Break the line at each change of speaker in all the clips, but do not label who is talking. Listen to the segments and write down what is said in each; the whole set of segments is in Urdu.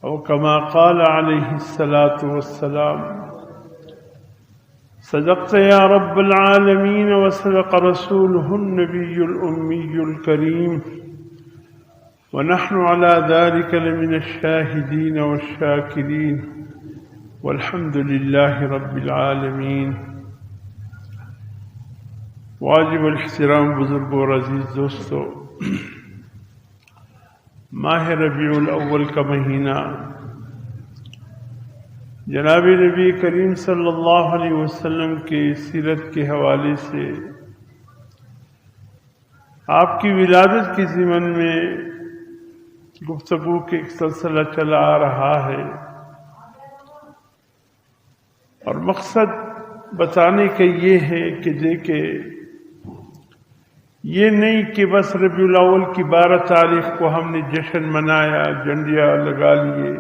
أو كما قال عليه الصلاة والسلام: صدقت يا رب العالمين وصدق رسوله النبي الأمي الكريم ونحن على ذلك لمن الشاهدين والشاكرين والحمد لله رب العالمين. واجب الاحترام بزرگوں اور عزیز دوستو، ماہ ربیع الاول کا مہینہ جناب نبی کریم صلی اللہ علیہ وسلم کی سیرت کے حوالے سے آپ کی ولادت کے ضمن میں گفتگو کے ایک سلسلہ چلا آ رہا ہے، اور مقصد بتانے کا یہ ہے کہ دیکھیں، یہ نہیں کہ بس ربیع الاول کی 12 تاریخ کو ہم نے جشن منایا، جھنڈیاں لگا لیے،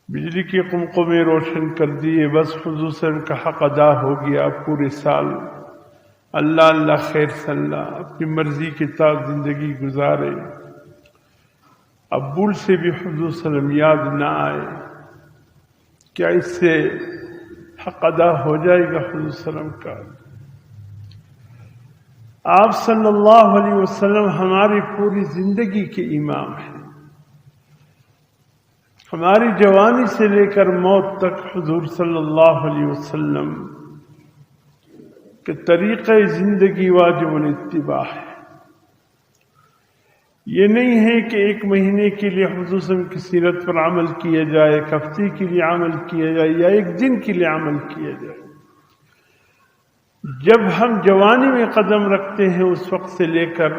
بجلی کے قمقمے روشن کر دیے، بس حضور صلی اللہ علیہ وسلم کا حق ادا ہو گیا، پورے سال اللہ اللہ خیر صلی اللہ اپنی مرضی کے تحت زندگی گزارے، اب بھول سے بھی حضور صلی اللہ علیہ وسلم یاد نہ آئے، کیا اس سے حق ادا ہو جائے گا حضور صلی اللہ علیہ وسلم کا؟ آپ صلی اللہ علیہ وسلم ہماری پوری زندگی کے امام ہیں، ہماری جوانی سے لے کر موت تک حضور صلی اللہ علیہ وسلم کے طریقہ زندگی واجب الاتباع ہے۔ یہ نہیں ہے کہ ایک مہینے کے لیے حضور صلی اللہ علیہ وسلم کی سیرت پر عمل کیا جائے، ایک ہفتے کے لیے عمل کیا جائے، یا ایک دن کے لیے عمل کیا جائے۔ جب ہم جوانی میں قدم رکھتے ہیں اس وقت سے لے کر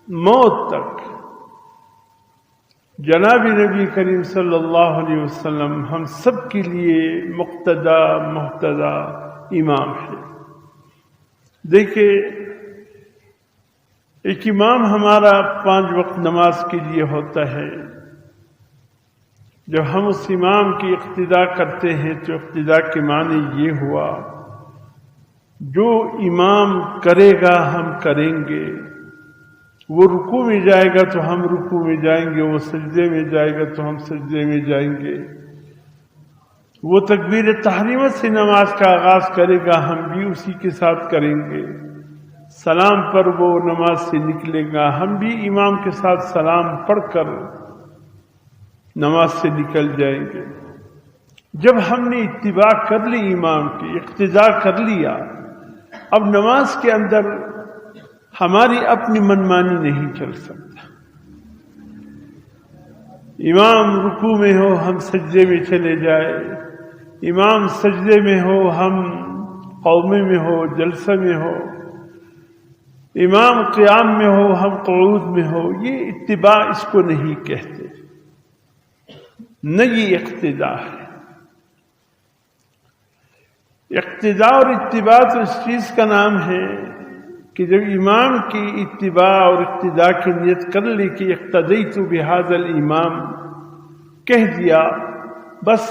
موت تک جناب نبی کریم صلی اللہ علیہ وسلم ہم سب کے لیے مقتدا محتدا امام ہے۔ دیکھیں، ایک امام ہمارا 5 وقت نماز کے لیے ہوتا ہے، جب ہم اس امام کی اقتداء کرتے ہیں تو اقتداء کے معنی یہ ہوا، جو امام کرے گا ہم کریں گے، وہ رکوع میں جائے گا تو ہم رکوع میں جائیں گے، وہ سجدے میں جائے گا تو ہم سجدے میں جائیں گے، وہ تکبیر تحریمہ سے نماز کا آغاز کرے گا ہم بھی اسی کے ساتھ کریں گے، سلام پر وہ نماز سے نکلے گا ہم بھی امام کے ساتھ سلام پڑھ کر نماز سے نکل جائیں گے۔ جب ہم نے اتباع کر لی، امام کی اقتداء کر لیا، اب نماز کے اندر ہماری اپنی منمانی نہیں چل سکتا۔ امام رکوع میں ہو ہم سجدے میں چلے جائے، امام سجدے میں ہو ہم قومے میں ہو جلسہ میں ہو، امام قیام میں ہو ہم قعود میں ہو، یہ اتباع اس کو نہیں کہتے، نہ یہ اقتداء ہے۔ اقتداء اور اتباع تو اس چیز کا نام ہے کہ جب امام کی اتباع اور اقتداء کی نیت کر لی کہ اقتدیت بہذا الامام کہہ دیا، بس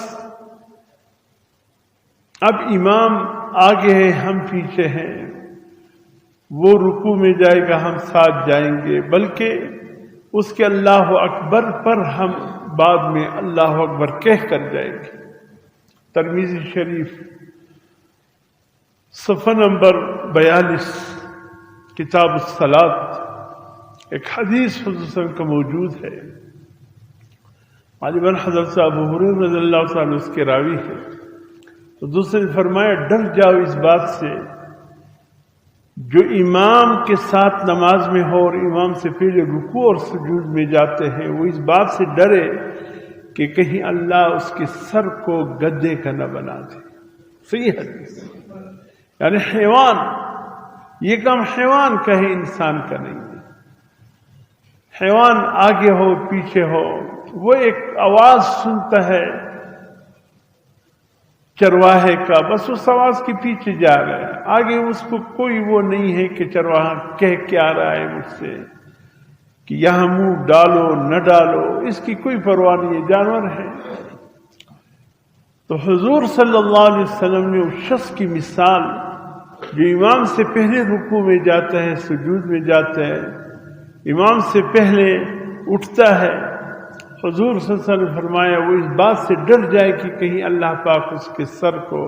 اب امام آگے ہے ہم پیچھے ہیں، وہ رکوع میں جائے گا ہم ساتھ جائیں گے، بلکہ اس کے اللہ اکبر پر ہم بعد میں اللہ اکبر کہہ کر جائیں گے۔ ترمذی شریف صفحہ نمبر 42 کتاب الصلاۃ ایک حدیث حضور صلی اللہ علیہ وسلم کا موجود ہے، غالباً حضرت ابو ہریرہ رضی اللہ تعالیٰ اس کے راوی ہے، تو دوسرے نے فرمایا ڈر جاؤ اس بات سے جو امام کے ساتھ نماز میں ہو اور امام سے پہلے رکوع اور سجود میں جاتے ہیں، وہ اس بات سے ڈرے کہ کہیں اللہ اس کے سر کو گدے کا نہ بنا دے۔ صحیح حدیث، یعنی حیوان، یہ کام حیوان کا ہے، انسان کا نہیں ہے۔ حیوان آگے ہو پیچھے ہو، وہ ایک آواز سنتا ہے چرواہے کا، بس اس آواز کے پیچھے جا رہا ہے، آگے اس کو کوئی وہ نہیں ہے کہ چرواہا کہہ کیا رہا ہے مجھ سے، کہ یہاں منہ ڈالو نہ ڈالو، اس کی کوئی پرواہ نہیں ہے، جانور ہے۔ تو حضور صلی اللہ علیہ وسلم نے اس شخص کی مثال جو امام سے پہلے رکوع میں جاتا ہے، سجود میں جاتا ہے، امام سے پہلے اٹھتا ہے، حضور صلی اللہ علیہ وسلم نے فرمایا وہ اس بات سے ڈر جائے کہ کہیں اللہ پاک اس کے سر کو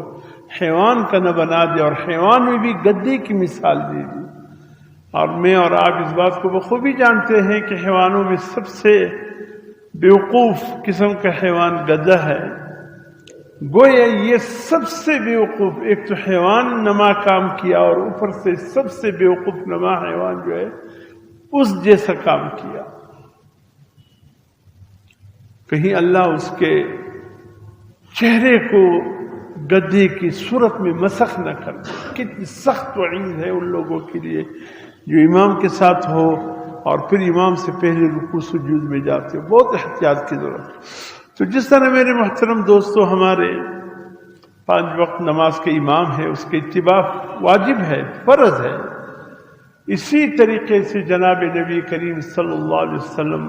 حیوان کا نہ بنا دے، اور حیوان میں بھی گدے کی مثال دے دی۔ اور میں اور آپ اس بات کو بخوبی جانتے ہیں کہ حیوانوں میں سب سے بیوقوف قسم کا حیوان گدھا ہے۔ گویا یہ سب سے بیوقوف، ایک تو حیوان نما کام کیا اور اوپر سے سب سے بیوقوف نما حیوان جو ہے اس جیسا کام کیا۔ کہیں اللہ اس کے چہرے کو گدھے کی صورت میں مسخ نہ کر دے۔ کتنی سخت وعید ہے ان لوگوں کے لیے جو امام کے ساتھ ہو اور پھر امام سے پہلے رکوع سجود میں جاتے ہو۔ بہت احتیاط کی ضرورت ہے۔ تو جس طرح میرے محترم دوستو ہمارے 5 وقت نماز کے امام ہے، اس کے اتباع واجب ہے، فرض ہے، اسی طریقے سے جناب نبی کریم صلی اللہ علیہ وسلم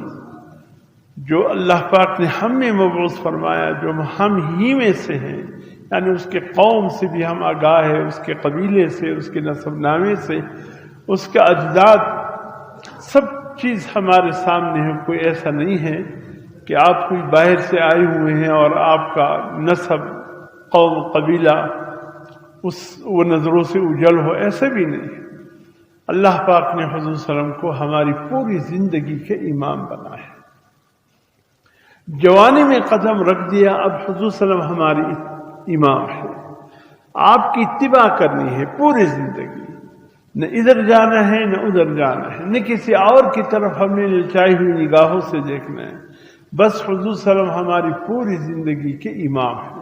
جو اللہ پاک نے ہم میں مبعوث فرمایا، جو ہم ہی میں سے ہیں، یعنی اس کے قوم سے بھی ہم آگاہ ہے، اس کے قبیلے سے، اس کے نسب نامے سے، اس کا اجداد، سب چیز ہمارے سامنے ہے۔ کوئی ایسا نہیں ہے کہ آپ کوئی باہر سے آئے ہوئے ہیں اور آپ کا نسب، قوم، قبیلہ وہ نظروں سے اجل ہو، ایسا بھی نہیں۔ اللہ پاک نے حضور صلی اللہ علیہ وسلم کو ہماری پوری زندگی کے امام بنا ہے۔ جوانی میں قدم رکھ دیا، اب حضور صلی اللہ علیہ وسلم ہماری امام ہے، آپ کی اتباع کرنی ہے پوری زندگی، نہ ادھر جانا ہے نہ ادھر جانا ہے، نہ کسی اور کی طرف ہم نے للچائی ہوئی نگاہوں سے دیکھنا ہے، بس حضور صلی اللہ علیہ وسلم ہماری پوری زندگی کے امام ہیں۔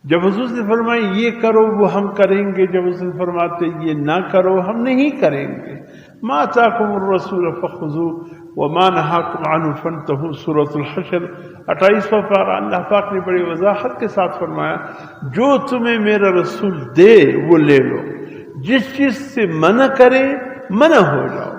جب حضور نے فرمایا یہ کرو وہ ہم کریں گے، جب حضور نے فرماتے یہ نہ کرو ہم نہیں کریں گے۔ ما آتاکم الرسول فخذوه وما نہاکم عنہ فانتہوا، سورۃ الحشر 28واں پارہ۔ اللہ پاک نے بڑی وضاحت کے ساتھ فرمایا جو تمہیں میرا رسول دے وہ لے لو، جس چیز سے منع کرے منع ہو جاؤ۔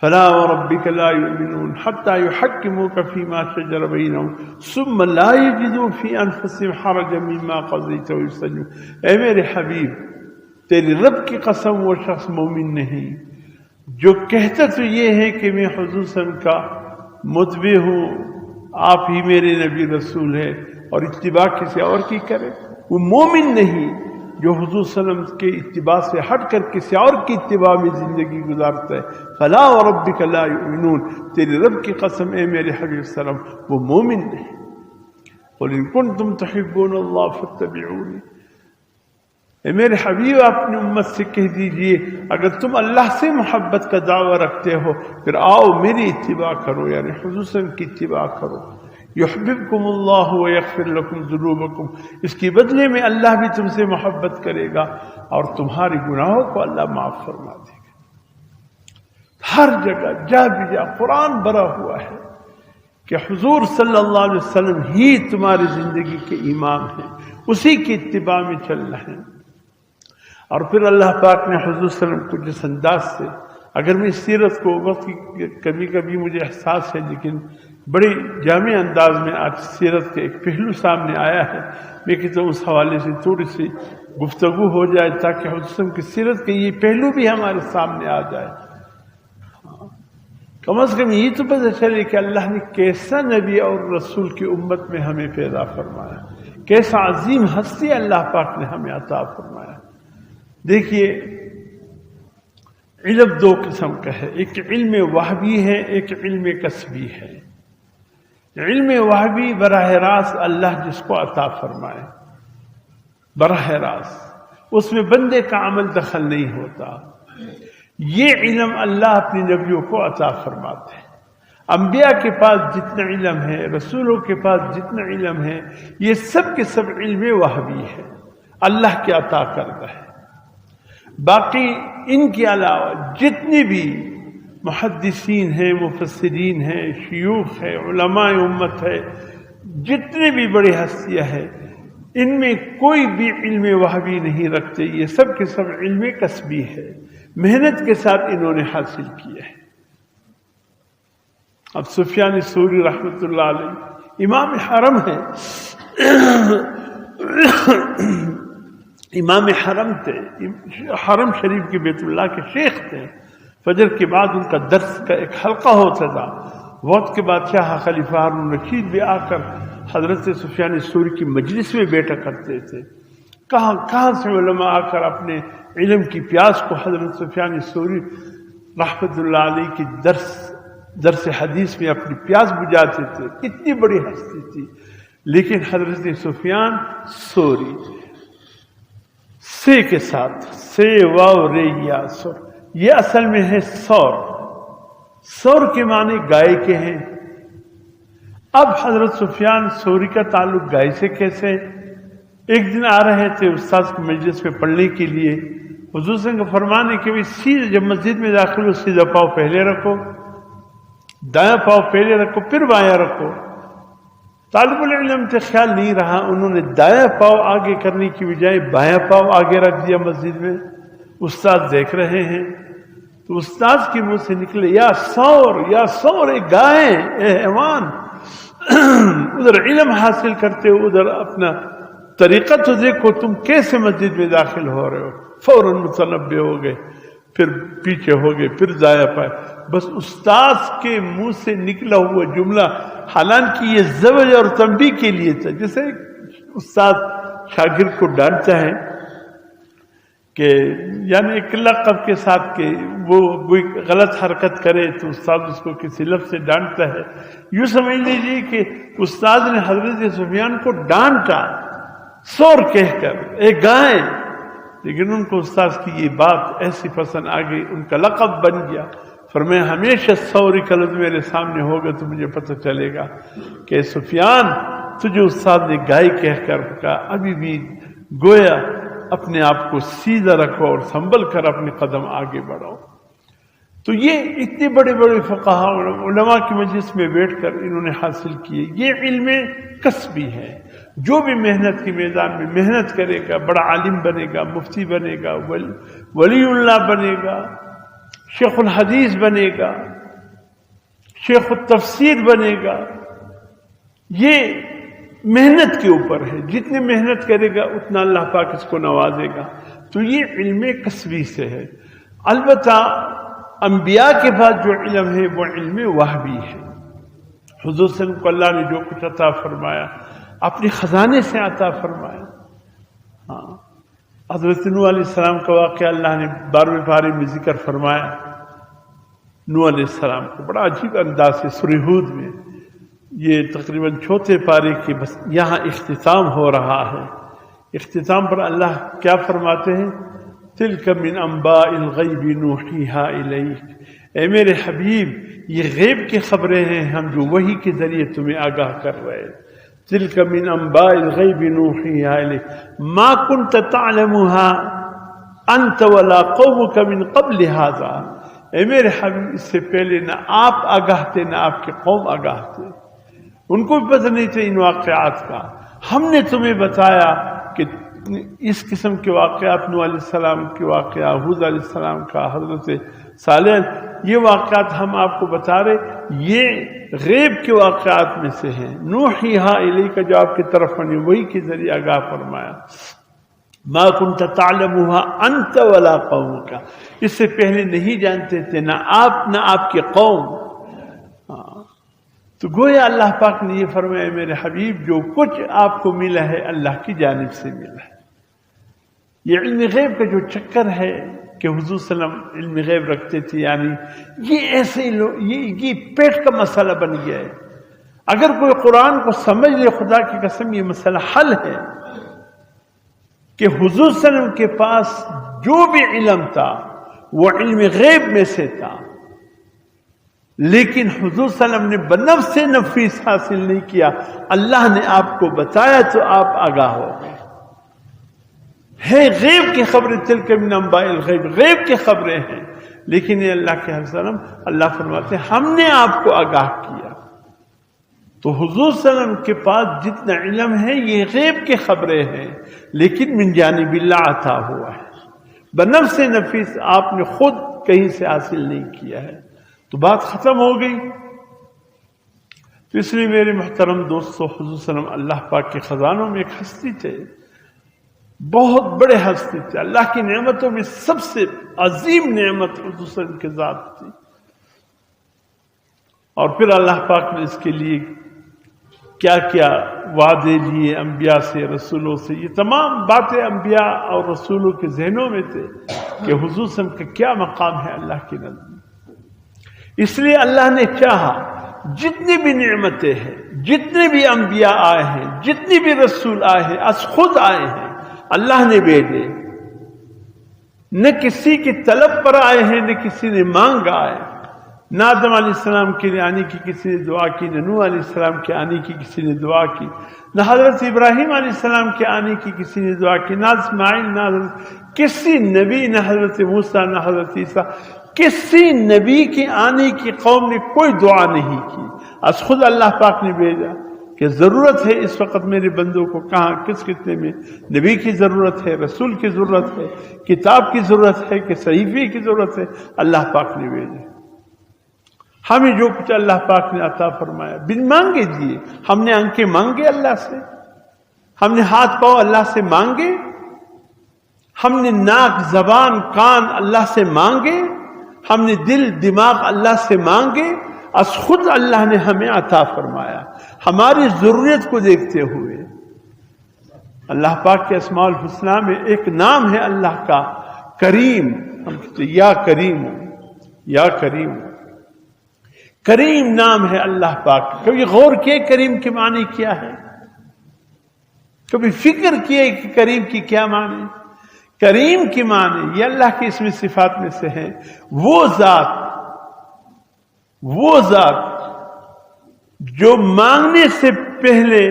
فلا وربك لا يؤمنون حتى يحكموك فيما شجر بينهم ثم لا يجدوا في انفسهم حرجا مما قضيت ويسلموا۔ اے میرے حبیب تیری رب کی قسم وہ شخص مومن نہیں جو کہتا تو یہ ہے کہ میں حضور صلی اللہ علیہ وسلم کا متبع ہوں، آپ ہی میرے نبی رسول ہے، اور اتباع کسی اور کی کرے، وہ مومن نہیں۔ جو حضور صلی اللہ علیہ وسلم کے اتباع سے ہٹ کر کسی اور کی اتباع میں زندگی گزارتا ہے، فلا وربک لا یؤمنون، تیری رب کی قسم اے میرے حبیب صلی اللہ علیہ وسلم وہ مومن نہیں۔ قل ان کنتم تحبون اللہ فاتبعونی، اے میرے حبیب اپنی امت سے کہہ دیجئے اگر تم اللہ سے محبت کا دعویٰ رکھتے ہو پھر آؤ میری اتباع کرو، یعنی حضور صلی اللہ علیہ وسلم کی اتباع کرو۔ یحببکم اللہ ویغفر لکم ذنوبکم، اس کی بدلے میں اللہ بھی تم سے محبت کرے گا اور تمہاری گناہوں کو اللہ معاف فرما دے گا۔ ہر جگہ جا بھی جا قرآن بھرا ہوا ہے کہ حضور صلی اللہ علیہ وسلم ہی تمہاری زندگی کے امام ہیں، اسی کی اتباع میں چلنا ہے۔ اور پھر اللہ پاک نے حضور صلی اللہ علیہ وسلم کو جس انداز سے، اگر میں سیرت کو وقت کی کبھی کبھی مجھے احساس ہے لیکن بڑی جامع انداز میں آج سیرت کے ایک پہلو سامنے آیا ہے، میں کہتا ہوں اس حوالے سے تھوڑی سی گفتگو ہو جائے تاکہ حضور صلی اللہ علیہ وسلم کی سیرت کے یہ پہلو بھی ہمارے سامنے آ جائے۔ کم از کم یہ تو پتہ چلے کہ اللہ نے کیسا نبی اور رسول کی امت میں ہمیں پیدا فرمایا، کیسا عظیم ہستی اللہ پاک نے ہمیں عطا فرمایا۔ دیکھیے علم 2 قسم کا ہے، ایک علم وحبی ہے، ایک علم کسبی ہے۔ علم وحبی براہ راست اللہ جس کو عطا فرمائے، براہ راست اس میں بندے کا عمل دخل نہیں ہوتا، یہ علم اللہ اپنے نبیوں کو عطا فرماتے ہیں۔ انبیاء کے پاس جتنا علم ہے، رسولوں کے پاس جتنا علم ہے، یہ سب کے سب علم وحبی ہے، اللہ کے عطا کردہ ہے۔ باقی ان کے علاوہ جتنے بھی محدثین ہیں، مفسرین ہیں، شیوخ ہیں، علماء امت ہے، جتنے بھی بڑی ہستیاں ہیں، ان میں کوئی بھی علم وحبی نہیں رکھتے، یہ سب کے سب علم کسبی ہے، محنت کے ساتھ انہوں نے حاصل کیا ہے۔ اب سفیان ثوری رحمۃ اللہ علیہ امام حرم ہے، امام حرم تھے، حرم شریف کے بیت اللہ کے شیخ تھے۔ فجر کے بعد ان کا درس کا ایک حلقہ ہوتا تھا، وقت کے بادشاہ خلیفہ ہارون رشید بھی آ کر حضرت سفیان ثوری کی مجلس میں بیٹھا کرتے تھے. کہاں کہاں سے علماء آ کر اپنے علم کی پیاس کو حضرت سفیان ثوری رحمۃ اللہ علیہ کی درس حدیث میں اپنی پیاس بجھاتے تھے. اتنی بڑی ہستی تھی. لیکن حضرت سفیان ثوری سے کے ساتھ سے واو رے یا سور، یہ اصل میں ہے سور. سور کے معنی گائے کے ہیں. اب حضرت سفیان ثوری کا تعلق گائے سے کیسے؟ ایک دن آ رہے تھے استاد کی مجلس میں پڑھنے کے لیے. حضور صلی اللہ علیہ وسلم کا فرمان ہے کہ سیدھے جب مسجد میں داخل ہو سیدھا پاؤں پہلے رکھو، دایاں پاؤں پہلے رکھو، پھر بایاں رکھو. طالب العلم سے خیال نہیں رہا، انہوں نے دایاں پاؤں آگے کرنے کی بجائے بایاں پاؤں آگے رکھ دیا مسجد میں. استاد دیکھ رہے ہیں تو استاد کے منہ سے نکلے یا سور، اے گائے، اے حیوان. ادھر علم حاصل کرتے ہو، ادھر اپنا طریقہ تو دیکھو، تم کیسے مسجد میں داخل ہو رہے ہو. فوراً متنبہ ہو گئے، پھر پیچھے ہو گئے، پھر دایاں پائے. بس استاد کے منہ سے نکلا ہوا جملہ، حالانکہ یہ زوج اور تنبیہ کے لیے تھا. جیسے استاد شاگرد کو ڈانٹتا ہے کہ یعنی ایک لقب کے ساتھ کہ وہ کوئی غلط حرکت کرے تو استاد اس کو کسی لفظ سے ڈانٹتا ہے. یوں سمجھ لیجیے کہ استاد نے حضرت سفیان کو ڈانٹا سور کہہ کر، اے گائے. لیکن ان کو استاد کی یہ بات ایسی پسند آ گئی، ان کا لقب بن گیا. فرمایا ہمیشہ سوری کا لفظ میرے سامنے ہوگا تو مجھے پتہ چلے گا کہ سفیان تجھے استاد نے گائے کہہ کر کہا. ابھی بھی گویا اپنے آپ کو سیدھا رکھو اور سنبھل کر اپنے قدم آگے بڑھاؤ. تو یہ اتنے بڑے بڑے فقہاء علماء کی مجلس میں بیٹھ کر انہوں نے حاصل کیے. یہ علم کسبی ہے. جو بھی محنت کی میدان میں محنت کرے گا بڑا عالم بنے گا، مفتی بنے گا، ولی اللہ بنے گا، شیخ الحدیث بنے گا، شیخ التفسیر بنے گا. یہ محنت کے اوپر ہے. جتنی محنت کرے گا اتنا اللہ پاک اس کو نوازے گا. تو یہ علم کسبی سے ہے. البتہ انبیاء کے بعد جو علم ہے وہ علم وحی ہے. حضور صلی اللہ علیہ وسلم کو اللہ نے جو کچھ عطا فرمایا اپنے خزانے سے عطا فرمایا. ہاں، حضرت نوح علیہ السلام کا واقعہ اللہ نے 12ویں پارے میں ذکر فرمایا. نوح علیہ السلام کو بڑا عجیب انداز سے سورہ ہود میں، یہ تقریباً 4 پارے کی بس یہاں اختتام ہو رہا ہے. اختتام پر اللہ کیا فرماتے ہیں؟ تلک من انباء الغیب نوحیہا الیک. اے میرے حبیب یہ غیب کی خبریں ہیں ہم جو وحی کے ذریعے تمہیں آگاہ کر رہے ہیں. تلک من انباء الغیب نوحیہا الیک ما کنت تعلمها انت ولا قومک من قبل هذا. اے میرے حبیب اس سے پہلے نہ آپ آگاہ تھے نہ آپ کے قوم آگاہ تھے. ان کو بھی پتہ نہیں تھا ان واقعات کا. ہم نے تمہیں بتایا کہ اس قسم کے واقعات، نوح علیہ السلام کے واقعہ، ہود علیہ السلام کا، حضرت صالح، یہ واقعات ہم آپ کو بتا رہے، یہ غیب کے واقعات میں سے ہیں. نوحیہا الیک جو آپ کی طرف نے وہی کے ذریعے آگاہ فرمایا. ما کنت تعلمها انت ولا قومک. اس سے پہلے نہیں جانتے تھے نہ آپ نہ آپ کے قوم. تو گویا اللہ پاک نے یہ فرمایا میرے حبیب جو کچھ آپ کو ملا ہے اللہ کی جانب سے ملا ہے. یہ علم غیب کا جو چکر ہے کہ حضور صلی اللہ علیہ وسلم علم غیب رکھتے تھے، یعنی یہ ایسے یہ پیٹ کا مسئلہ بن گیا ہے. اگر کوئی قرآن کو سمجھ لے خدا کی قسم یہ مسئلہ حل ہے کہ حضور صلی اللہ علیہ وسلم کے پاس جو بھی علم تھا وہ علم غیب میں سے تھا، لیکن حضور صلی اللہ علیہ وسلم نے بنفس نفیس حاصل نہیں کیا. اللہ نے آپ کو بتایا تو آپ آگاہ ہو گئے. ہے غیب کی خبریں، تلک من انباء الغیب، غیب کی خبریں ہیں، لیکن یہ اللہ کے وسلم اللہ فرماتے ہیں ہم نے آپ کو آگاہ کیا. تو حضور صلی اللہ علیہ وسلم کے پاس جتنا علم ہے یہ غیب کی خبریں ہیں، لیکن من جانب اللہ عطا ہوا ہے. بنفس نفیس آپ نے خود کہیں سے حاصل نہیں کیا ہے. تو بات ختم ہو گئی. تو اس لیے میرے محترم دوستو، حضور صلی اللہ علیہ وسلم اللہ پاک کے خزانوں میں ایک ہستی تھے، بہت بڑے ہستی تھے. اللہ کی نعمتوں میں سب سے عظیم نعمت حضور صلی اللہ علیہ وسلم کی ذات تھی. اور پھر اللہ پاک نے اس کے لیے کیا کیا وعدے لیے انبیاء سے، رسولوں سے. یہ تمام باتیں انبیاء اور رسولوں کے ذہنوں میں تھے کہ حضور صلی اللہ علیہ وسلم کا کیا مقام ہے اللہ کی نزد. اس لیے اللہ نے چاہا جتنی بھی نعمتیں ہیں، جتنے بھی انبیاء آئے ہیں، جتنی بھی رسول آئے ہیں، از خود آئے ہیں، اللہ نے بھیجے. نہ کسی کی طلب پر آئے ہیں، نہ کسی نے مانگا آئے. نہ آدم علیہ السلام کے لیے آنے کی کسی نے دعا کی، نہ نوح علیہ السلام کے آنے کی کسی نے دعا کی، نہ حضرت ابراہیم علیہ السلام کے آنے کی کسی نے دعا کی، نہ اسماعیل، نہ حضرت کسی نبی، نہ حضرت موسیٰ، نہ حضرت عیسیٰ، کسی نبی کے آنے کی قوم نے کوئی دعا نہیں کی. از خود اللہ پاک نے بھیجا کہ ضرورت ہے اس وقت میرے بندوں کو، کہاں کس خطے میں نبی کی ضرورت ہے، رسول کی ضرورت ہے، کتاب کی ضرورت ہے کہ صحیفے کی ضرورت ہے. اللہ پاک نے بھیجا. ہمیں جو کچھ اللہ پاک نے عطا فرمایا بن مانگے دیے. ہم نے آنکھیں مانگے اللہ سے، ہم نے ہاتھ پاؤں اللہ سے مانگے، ہم نے ناک زبان کان اللہ سے مانگے، ہم نے دل دماغ اللہ سے مانگے. از خود اللہ نے ہمیں عطا فرمایا ہماری ضرورت کو دیکھتے ہوئے. اللہ پاک کے اسماء الحسنی میں ایک نام ہے اللہ کا کریم. ہم کہتے ہیں یا کریم، یا کریم. کریم نام ہے اللہ پاک. کبھی غور کیے کریم کے معنی کیا ہے؟ کبھی فکر کیے کہ کریم کی کیا معنی؟ کریم کی معنی یہ اللہ کی اسم صفات میں سے ہے وہ ذات جو مانگنے سے پہلے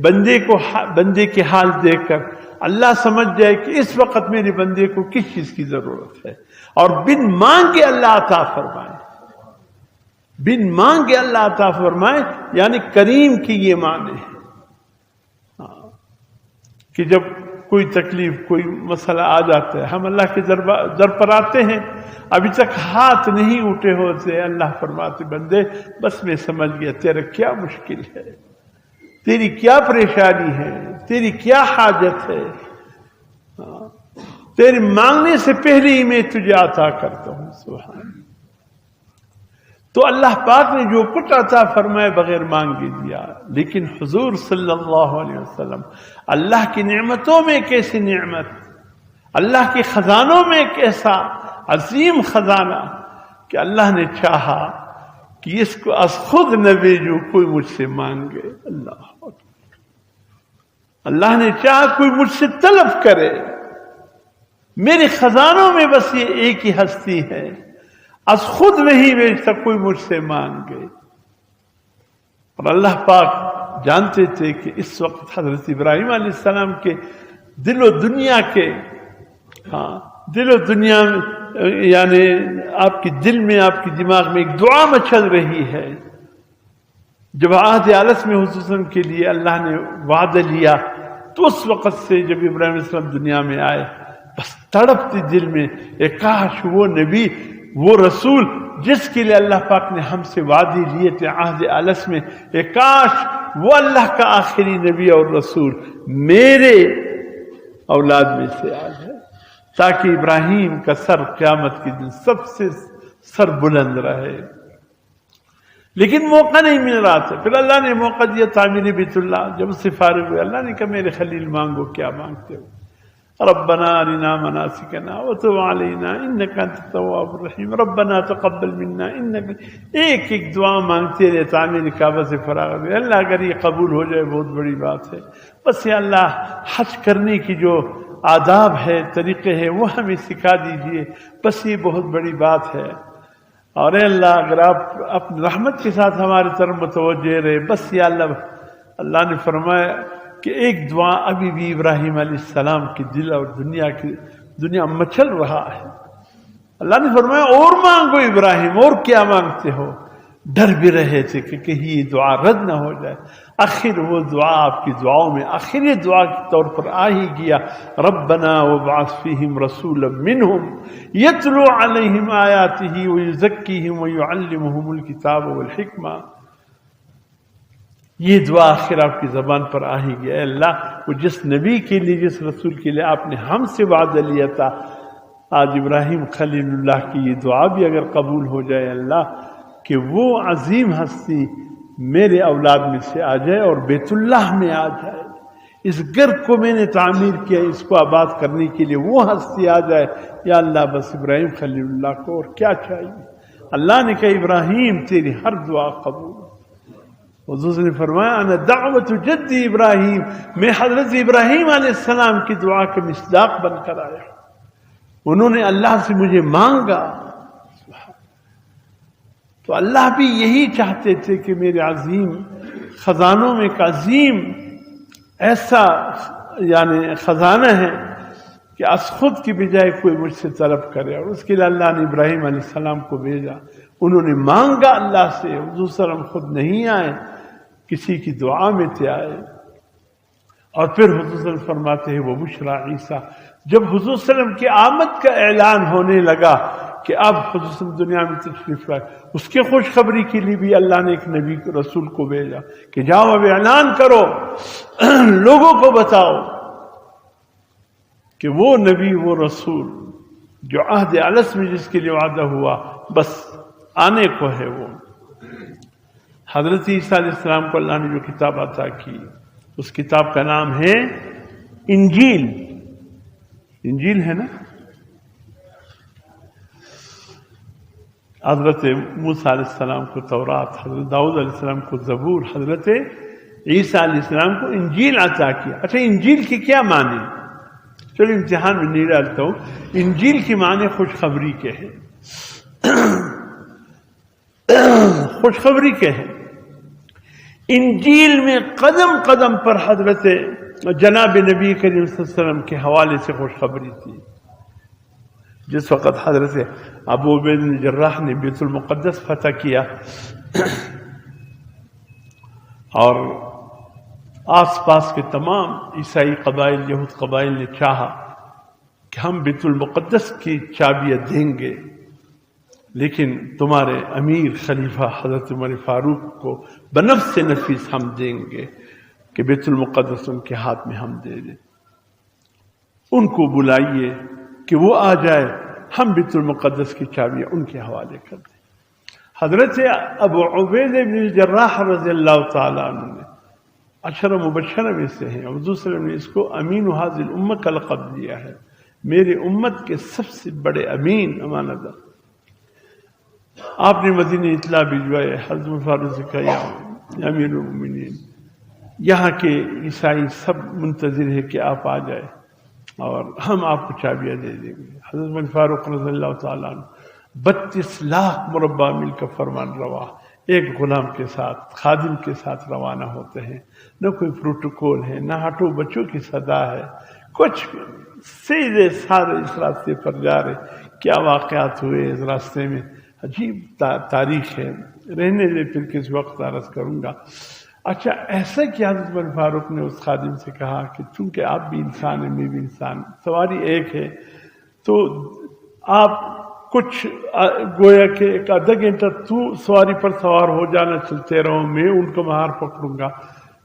بندے کے حال دیکھ کر اللہ سمجھ جائے کہ اس وقت میرے بندے کو کس چیز کی ضرورت ہے، اور بن مانگے اللہ عطا فرمائے. بن مانگے اللہ عطا فرمائے یعنی کریم کی یہ معنی ہے کہ جب کوئی تکلیف کوئی مسئلہ آ جاتا ہے، ہم اللہ کے در پر آتے ہیں، ابھی تک ہاتھ نہیں اٹھے ہوتے، اللہ فرماتے بندے بس میں سمجھ گیا تیرا کیا مشکل ہے، تیری کیا پریشانی ہے، تیری کیا حاجت ہے، تیرے مانگنے سے پہلے ہی میں تجھے عطا کرتا ہوں. سبحان اللہ. تو اللہ پاک نے جو کچھ عطا فرمائے بغیر مانگے دیا. لیکن حضور صلی اللہ علیہ وسلم اللہ کی نعمتوں میں کیسی نعمت، اللہ کے خزانوں میں کیسا عظیم خزانہ کہ اللہ نے چاہا کہ اس کو از خود نہ بھیجو کوئی مجھ سے مانگے. اللہ نے چاہا کوئی مجھ سے طلب کرے. میرے خزانوں میں بس یہ ایک ہی ہستی ہے، از خود نہیں بھیجتا کوئی مجھ سے مانگے. اور اللہ پاک جانتے تھے کہ اس وقت حضرت ابراہیم علیہ السلام کے دل و دنیا کے دل و دنیا میں یعنی آپ کے دل میں آپ کے دماغ میں ایک دعا مچل رہی ہے. جب عہد آلس میں حضور کے لیے اللہ نے وعدہ لیا تو اس وقت سے جب ابراہیم علیہ السلام دنیا میں آئے بس تڑپتی دل میں کاش وہ نبی وہ رسول جس کے لیے اللہ پاک نے ہم سے وعدے لیے تھے عہد آلس میں، کاش وہ اللہ کا آخری نبی اور رسول میرے اولاد میں سے آ جائے تاکہ ابراہیم کا سر قیامت کے دن سب سے سر بلند رہے. لیکن موقع نہیں مل رہا تھا. پھر اللہ نے موقع دیا تعمیر بیت اللہ. جب اس سے فارغ ہوئے اللہ نے کہا میرے خلیل مانگو کیا مانگتے ہو. ربنا ارنا مناسکنا وتب علینا انک انت التواب الرحیم. ربنا تقبل منا انک. ایک ایک دعا مانگتے رہے تعمیر کعبہ سے فراغ ہوئے. اللہ اگر یہ قبول ہو جائے بہت بڑی بات ہے. بس یا اللہ حج کرنے کی جو آداب ہے طریقے ہیں وہ ہمیں سکھا دیجئے، بس یہ بہت بڑی بات ہے. اور اے اللہ اگر آپ اپنی رحمت کے ساتھ ہمارے طرف متوجہ رہے بس یا اللہ. اللہ نے فرمایا کہ ایک دعا ابھی بھی ابراہیم علیہ السلام کی دل اور دنیا مچل رہا ہے. اللہ نے فرمایا اور مانگو ابراہیم، اور کیا مانگتے ہو. ڈر بھی رہے تھے کہ کہیں یہ دعا رد نہ ہو جائے. آخر وہ دعا آپ کی دعاؤں میں آخری دعا کے طور پر آ ہی گیا. ربنا وابعث فیہم رسولا منہم یتلو علیہم آیاتہ ویزکیہم ویعلمہم الکتاب والحکمہ. یہ دعا آخر آپ کی زبان پر آ ہی گیا. اے اللہ وہ جس نبی کے لیے جس رسول کے لیے آپ نے ہم سے وعدہ لیا تھا، آج ابراہیم خلیل اللہ کی یہ دعا بھی اگر قبول ہو جائے اللہ کہ وہ عظیم ہستی میرے اولاد میں سے آ جائے اور بیت اللہ میں آ جائے، اس گھر کو میں نے تعمیر کیا، اس کو آباد کرنے کے لیے وہ ہستی آ جائے۔ یا اللہ بس ابراہیم خلیل اللہ کو اور کیا چاہیے؟ اللہ نے کہا ابراہیم تیری ہر دعا قبول۔ حضور نے فرمایا انا دعوت جدی ابراہیم، میں حضرت ابراہیم علیہ السلام کی دعا کے مصداق بن کر آیا، انہوں نے اللہ سے مجھے مانگا۔ تو اللہ بھی یہی چاہتے تھے کہ میرے عظیم خزانوں میں ایک عظیم ایسا یعنی خزانہ ہے کہ از خود کی بجائے کوئی مجھ سے طلب کرے، اور اس کے لیے اللہ نے ابراہیم علیہ السلام کو بھیجا۔ انہوں نے مانگا اللہ سے، حضور صلی اللہ علیہ وسلم خود نہیں آئے، کسی کی دعا میں تھے آئے۔ اور پھر حضور صلی اللہ علیہ وسلم فرماتے ہیں وہ بشرا عیسیٰ، جب حضور صلی اللہ علیہ وسلم کی آمد کا اعلان ہونے لگا کہ اب حضور صلی اللہ علیہ وسلم دنیا میں تشریف لائے، اس کے خوشخبری کے لیے بھی اللہ نے ایک نبی رسول کو بھیجا کہ جاؤ اب اعلان کرو، لوگوں کو بتاؤ کہ وہ نبی وہ رسول جو عہد الست میں جس کے لیے وعدہ ہوا بس آنے کو ہے، وہ حضرت عیسیٰ علیہ السلام کو اللہ نے جو کتاب عطا کی اس کتاب کا نام ہے انجیل۔ انجیل ہے نا، حضرت موسیٰ علیہ السلام کو تورات، حضرت داؤد علیہ السلام کو زبور، حضرت عیسیٰ علیہ السلام کو انجیل عطا کیا۔ اچھا انجیل کے کیا معنی؟ چلو امتحان میں نہیں ڈالتا ہوں۔ انجیل کے معنی خوشخبری کے ہیں، خوشخبری کے ہیں۔ انجیل میں قدم قدم پر حضرت جناب نبی کریم صلی اللہ علیہ وسلم کے حوالے سے خوشخبری تھی۔ جس وقت حضرت ابو عبیدہ بن جراح نے بیت المقدس فتح کیا اور آس پاس کے تمام عیسائی قبائل، یہود قبائل نے چاہا کہ ہم بیت المقدس کی چابیاں دیں گے، لیکن تمہارے امیر خلیفہ حضرت عمر فاروق کو بنفس نفیس ہم دیں گے کہ بیت المقدس ان کے ہاتھ میں ہم دے دیں۔ ان کو بلائیے کہ وہ آ جائے، ہم بیت المقدس کی چابیاں ان کے حوالے کر دیں۔ حضرت ابو عبیدہ بن جراح رضی اللہ تعالیٰ عنہ نے عشرہ مبشرہ میں سے ہیں، حضور صلی اللہ علیہ وسلم نے اس کو امین حاضر الامہ کا لقب دیا ہے، میرے امت کے سب سے بڑے امین امانت دار۔ آپ نے مدینہ اطلاع بھجوائے، حضرت فاروق سے کہا یا امیر المومنین یہاں کے عیسائی سب منتظر ہے کہ آپ آ جائے اور ہم آپ کو چابیاں دے دیں گے۔ حضرت فاروق رضی اللہ تعالیٰ عنہ 32 لاکھ مربع میل کا فرمان روا ایک غلام کے ساتھ، خادم کے ساتھ روانہ ہوتے ہیں، نہ کوئی پروٹوکول ہے، نہ ہٹو بچوں کی صدا ہے، کچھ بھی سیدھے سارے اس راستے پر جا رہے۔ کیا واقعات ہوئے اس راستے میں، عجیب تاریخ ہے، رہنے دے پھر کس وقت عرض کروں گا۔ اچھا ایسا کیا حضرت عمر فاروق نے اس خادم سے کہا کہ چونکہ آپ بھی انسان ہیں میں بھی انسان، سواری ایک ہے، تو آپ کچھ گویا کہ ایک آدھا گھنٹہ تو سواری پر سوار ہو جانا، چلتے رہو، میں ان کو مہار پکڑوں گا،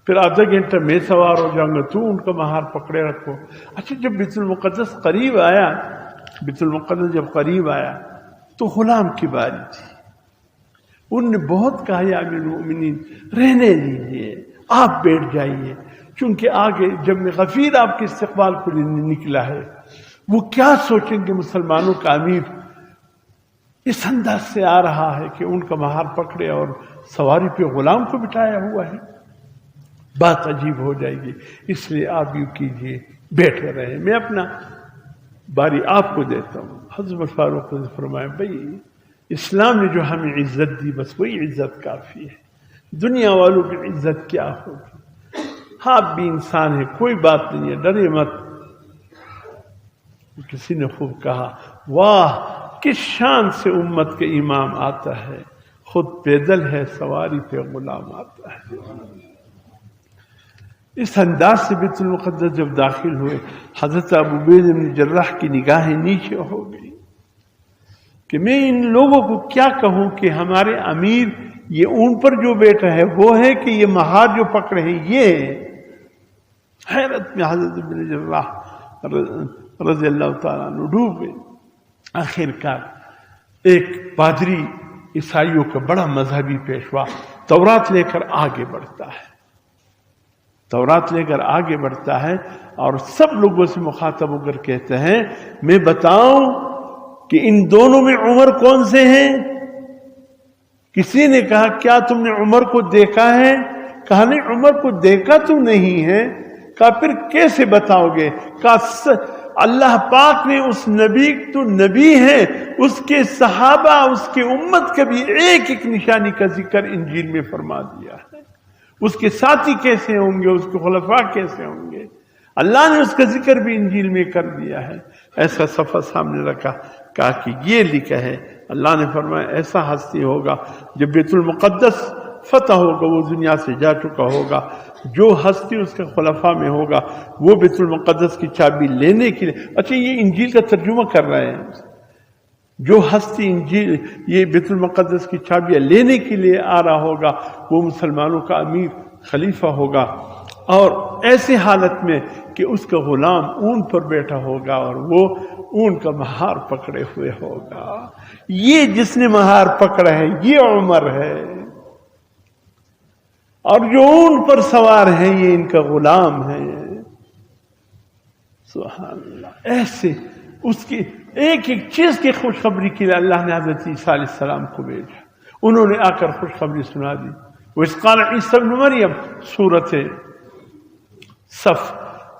پھر آدھا گھنٹہ میں سوار ہو جاؤں گا، تو ان کو مہار پکڑے رکھو۔ اچھا جب بیت المقدس قریب آیا، بیت المقدس جب قریب آیا تو غلام کی باری تھی، ان نے بہت کہا یا امیر المؤمنین رہنے دیجیے، آپ بیٹھ جائیے، چونکہ آگے جب میں غفیر آپ کے استقبال کو لینے نکلا ہے، وہ کیا سوچیں گے مسلمانوں کا امیر اس انداز سے آ رہا ہے کہ ان کا مہار پکڑے اور سواری پہ غلام کو بٹھایا ہوا ہے، بات عجیب ہو جائے گی، اس لیے آپ یوں کیجیے بیٹھے رہے، میں اپنا باری آپ کو دیتا ہوں۔ حضرت فاروق نے فرمایا بھئی اسلام نے جو ہمیں عزت دی بس وہی عزت کافی ہے، دنیا والوں کی عزت کیا ہوگی، آپ بھی انسان ہیں، کوئی بات نہیں ہے، ڈرے مت۔ کسی نے خوب کہا واہ کس شان سے امت کے امام آتا ہے، خود پیدل ہے سواری پہ غلام آتا ہے۔ اس انداز سے بیت المقدس جب داخل ہوئے، حضرت ابو عبیدہ بن جراح کی نگاہیں نیچے ہو گئی کہ میں ان لوگوں کو کیا کہوں کہ ہمارے امیر یہ اون پر جو بیٹھا ہے وہ ہے کہ یہ مہار جو پکڑے ہیں یہ ہے۔ حیرت میں حضرت ابن جراح رضی اللہ تعالیٰ عنہ ڈوب گئے۔ آخر کار ایک پادری عیسائیوں کا بڑا مذہبی پیشوا تورات لے کر آگے بڑھتا ہے، تورات لے کر آگے بڑھتا ہے اور سب لوگوں سے مخاطب ہو کر کہتے ہیں میں بتاؤں کہ ان دونوں میں عمر کون سے ہیں؟ کسی نے کہا کیا تم نے عمر کو دیکھا ہے؟ کہا نہیں، عمر کو دیکھا تو نہیں ہے۔ کہا پھر کیسے بتاؤ گے؟ کہا اللہ پاک نے اس نبی، تو نبی ہے، اس کے صحابہ، اس کے امت کا بھی ایک ایک نشانی کا ذکر انجیل میں فرما دیا ہے۔ اس کے ساتھی کیسے ہوں گے، اس کے خلفاء کیسے ہوں گے، اللہ نے اس کا ذکر بھی انجیل میں کر دیا ہے۔ ایسا صفحہ سامنے رکھا، کہا کہ یہ لکھا ہے، اللہ نے فرمایا ایسا ہستی ہوگا جب بیت المقدس فتح ہوگا، وہ دنیا سے جا چکا ہوگا، جو ہستی اس کے خلفاء میں ہوگا وہ بیت المقدس کی چابی لینے کے لیے، اچھا یہ انجیل کا ترجمہ کر رہے ہیں، جو ہستی انجیل یہ بیت المقدس کی چابیاں لینے کے لیے آ رہا ہوگا وہ مسلمانوں کا امیر خلیفہ ہوگا، اور ایسے حالت میں کہ اس کا غلام اون پر بیٹھا ہوگا اور وہ اون کا مہار پکڑے ہوئے ہوگا۔ یہ جس نے مہار پکڑا ہے یہ عمر ہے، اور جو اون پر سوار ہیں یہ ان کا غلام ہے۔ سبحان اللہ، ایسے اس کی ایک ایک چیز کی خوشخبری کے لیے اللہ نے حضرت عیسیٰ علیہ السلام کو بھیجا، انہوں نے آ کر خوشخبری سنا دی۔ وَإِذْ قَالَ عِيسَى ابْنُ مَرْيَمَ، سورۃ صف،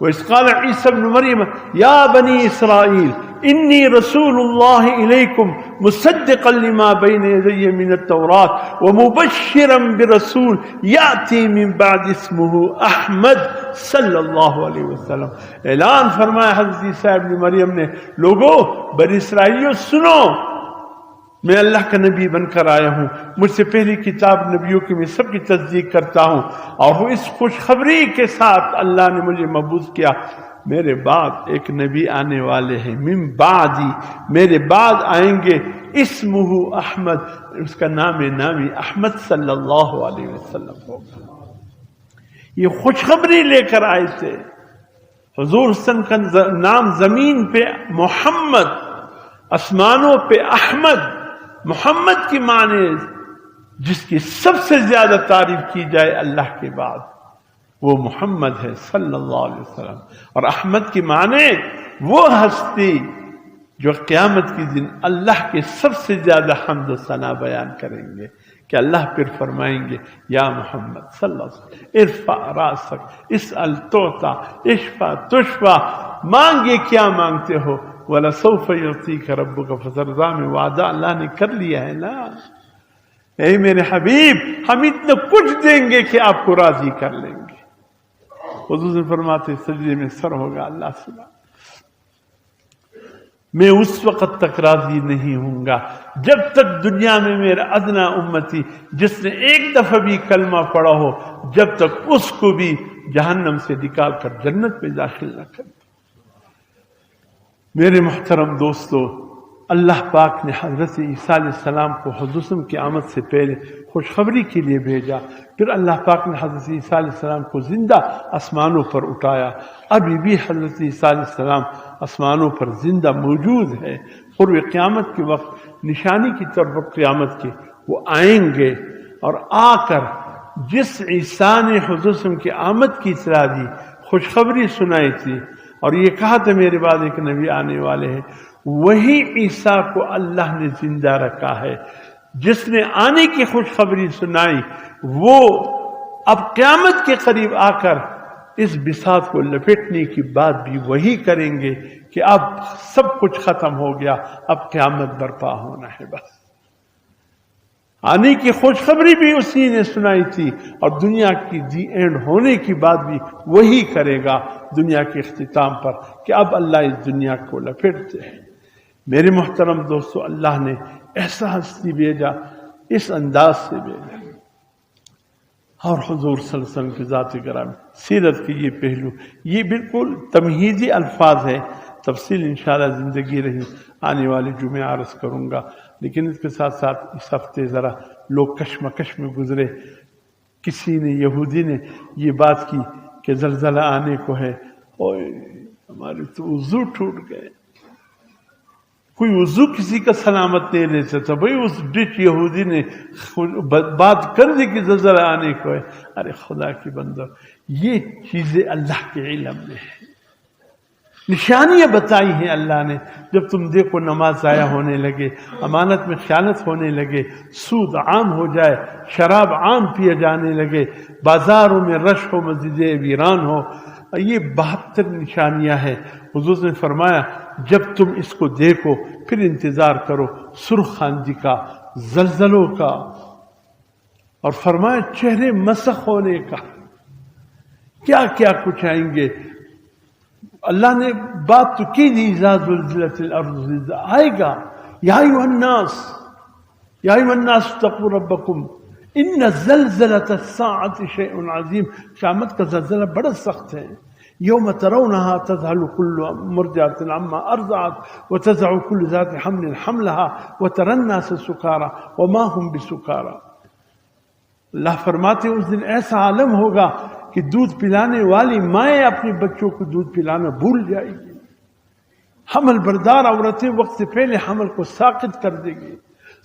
وَإِذْ قَالَ عِيسَى ابْنُ مَرْيَمَ يَا بَنِي إِسْرَائِيلَ إِنِّي رَسُولُ اللَّهِ إِلَيْكُمْ مُصَدِّقًا لِمَا بَيْنَ يَدَيَّ مِنَ التَّوْرَاةِ وَمُبَشِّرًا بِرَسُولٍ يَأْتِي مِن بَعْدِ اسْمُهُ أَحْمَدُ صلی اللہ علیہ وسلم۔ اعلان فرمایا حضرت عیسیٰ ابن مریم نے، لوگو بنی اسرائیلیوں سنو، میں اللہ کا نبی بن کر آیا ہوں، مجھ سے پہلی کتاب نبیوں کی میں سب کی تصدیق کرتا ہوں، اور وہ اس خوشخبری کے ساتھ اللہ نے مجھے مبعوث کیا، میرے بعد ایک نبی آنے والے ہیں، من بعدی، میرے بعد آئیں گے، اسمہ احمد، اس کا نامی احمد صلی اللہ علیہ وسلم ہوگا۔ یہ خوشخبری لے کر آئے تھے۔ حضور صلی اللہ علیہ وسلم کا نام زمین پہ محمد، آسمانوں پہ احمد۔ محمد کی معنی جس کی سب سے زیادہ تعریف کی جائے اللہ کے بعد وہ محمد ہے صلی اللہ علیہ وسلم، اور احمد کی معنی وہ ہستی جو قیامت کی دن اللہ کے سب سے زیادہ حمد و ثنا بیان کریں گے، کہ اللہ پھر فرمائیں گے یا محمد صلی اللہ علیہ وسلم ارفع راسک اسأل تعطا اشفع تشفع، مانگے کیا مانگتے ہو، وَلَسَوْفَ يُعْطِيكَ رَبُّكَ فَتَرْضَىٰ، میں وعدہ اللہ نے کر لیا ہے نا، اے میرے حبیب ہم اتنا کچھ دیں گے کہ آپ کو راضی کر لیں گے۔ حضور سے فرماتے سجدے میں سر ہوگا اللہ سے، میں اس وقت تک راضی نہیں ہوں گا جب تک دنیا میں میرا ادنا امتی جس نے ایک دفعہ بھی کلمہ پڑھا ہو، جب تک اس کو بھی جہنم سے نکال کر جنت میں داخل نہ کر۔ میرے محترم دوستو، اللہ پاک نے حضرت عیسیٰ علیہ السلام کو حضور کی آمد سے پہلے خوشخبری کے لیے بھیجا، پھر اللہ پاک نے حضرت عیسیٰ علیہ السلام کو زندہ آسمانوں پر اٹھایا، ابھی بھی حضرت عیسیٰ علیہ السلام آسمانوں پر زندہ موجود ہے۔ قرب قیامت کے وقت نشانی کی طور پر قیامت کے وہ آئیں گے، اور آ کر جس عیسیٰ نے حضور کی آمد کی اطلاع دی، خوشخبری سنائی تھی، اور یہ کہا تھا میرے بعد ایک نبی آنے والے ہیں، وہی عیسیٰ کو اللہ نے زندہ رکھا ہے۔ جس نے آنے کی خوشخبری سنائی وہ اب قیامت کے قریب آ کر اس بساط کو لپیٹنے کی بات بھی وہی کریں گے کہ اب سب کچھ ختم ہو گیا، اب قیامت برپا ہونا ہے۔ بس آنے کی خوشخبری بھی اسی نے سنائی تھی، اور دنیا کی دی اینڈ ہونے کی بات بھی وہی کرے گا دنیا کے اختتام پر، کہ اب اللہ اس دنیا کو لپیٹتے ہیں۔ میرے محترم دوستو، اللہ نے ایسا ہستی بھیجا، اس انداز سے بھیجا، اور حضور صلی اللہ علیہ وسلم کی ذات گرامی سیرت کے یہ پہلو، یہ بالکل تمہیدی الفاظ ہے، تفصیل انشاءاللہ زندگی رہی آنے والے جمعے عرض کروں گا، لیکن اس کے ساتھ ساتھ اس ہفتے ذرا لوگ کشمکش میں گزرے۔ کسی نے، یہودی نے یہ بات کی کہ زلزلہ آنے کو ہے، اور ہمارے تو وضو ٹوٹ گئے۔ کوئی وضو کسی کا سلامت نہیں لے سکتا. بھائی اس ڈچ یہودی نے بات کر دی کہ زلزلہ آنے کو ہے. ارے خدا کی بندو، یہ چیزیں اللہ کے علم میں ہیں، نشانیاں بتائی ہیں اللہ نے. جب تم دیکھو نماز ضائع ہونے لگے، امانت میں خیانت ہونے لگے، سود عام ہو جائے، شراب عام پیا جانے لگے، بازاروں میں رش ہو، مسجدیں ویران ہو، یہ 72 نشانیاں ہیں. حضور نے فرمایا جب تم اس کو دیکھو پھر انتظار کرو سرخ آندھی کا، زلزلوں کا، اور فرمایا چہرے مسخ ہونے کا، کیا کیا کچھ آئیں گے. اللہ نے بات تو کی دی، اذا زلزلت الارض زلزالها، آئے گا. یا ایھا الناس اتقوا ربکم ان زلزلۃ الساعۃ شیء عظیم. قیامت کا زلزلہ بڑا سخت ہے. یوم ترونها تذهل كل مرضعة عما ارضعت وتضع كل ذات حمل حملها وترى الناس سکارى وما هم بسکارى. اللہ فرماتے ہیں اس دن ایسا عالم ہوگا کہ دودھ پلانے والی مائیں اپنے بچوں کو دودھ پلانا بھول جائے گی. حمل بردار عورتیں وقت سے پہلے حمل کو ساقط کر دیں گی.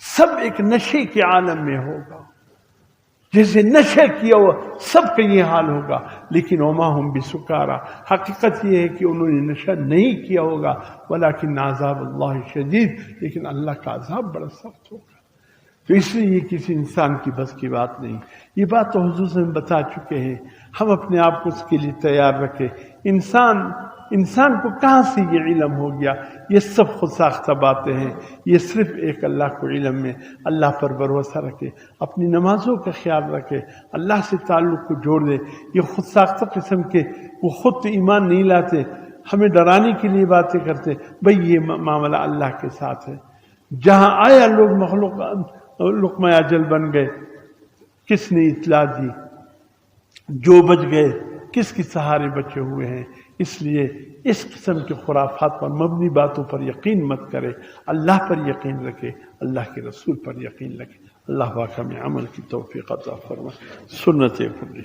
سب ایک نشے کے عالم میں ہوگا، جیسے نشے کیا ہوا سب کا یہ حال ہوگا. لیکن وما هم بسکارى، حقیقت یہ ہے کہ انہوں نے نشہ نہیں کیا ہوگا. ولکن عذاب اللہ شدید، لیکن اللہ کا عذاب بڑا سخت ہوگا. تو اس لیے یہ کسی انسان کی بس کی بات نہیں. یہ بات تو حضور سے ہم بتا چکے ہیں. ہم اپنے آپ کو اس کے لیے تیار رکھیں. انسان کو کہاں سے یہ علم ہو گیا؟ یہ سب خود ساختہ باتیں ہیں. یہ صرف ایک اللہ کو علم میں. اللہ پر بھروسہ رکھے، اپنی نمازوں کا خیال رکھے، اللہ سے تعلق کو جوڑ دے. یہ خود ساختہ قسم کے، وہ خود تو ایمان نہیں لاتے، ہمیں ڈرانے کے لیے باتیں کرتے. بھئی یہ معاملہ اللہ کے ساتھ ہے. جہاں آیا لوگ مخلوق لقمہ اجل بن گئے، کس نے اطلاع دی؟ جو بچ گئے کس کے سہارے بچے ہوئے ہیں. اس لیے اس قسم کے خرافات پر مبنی باتوں پر یقین مت کرے. اللہ پر یقین رکھے، اللہ کے رسول پر یقین رکھے. اللہ واقعہ میں عمل کی توفیق عطا فرمائے. سنت کلی.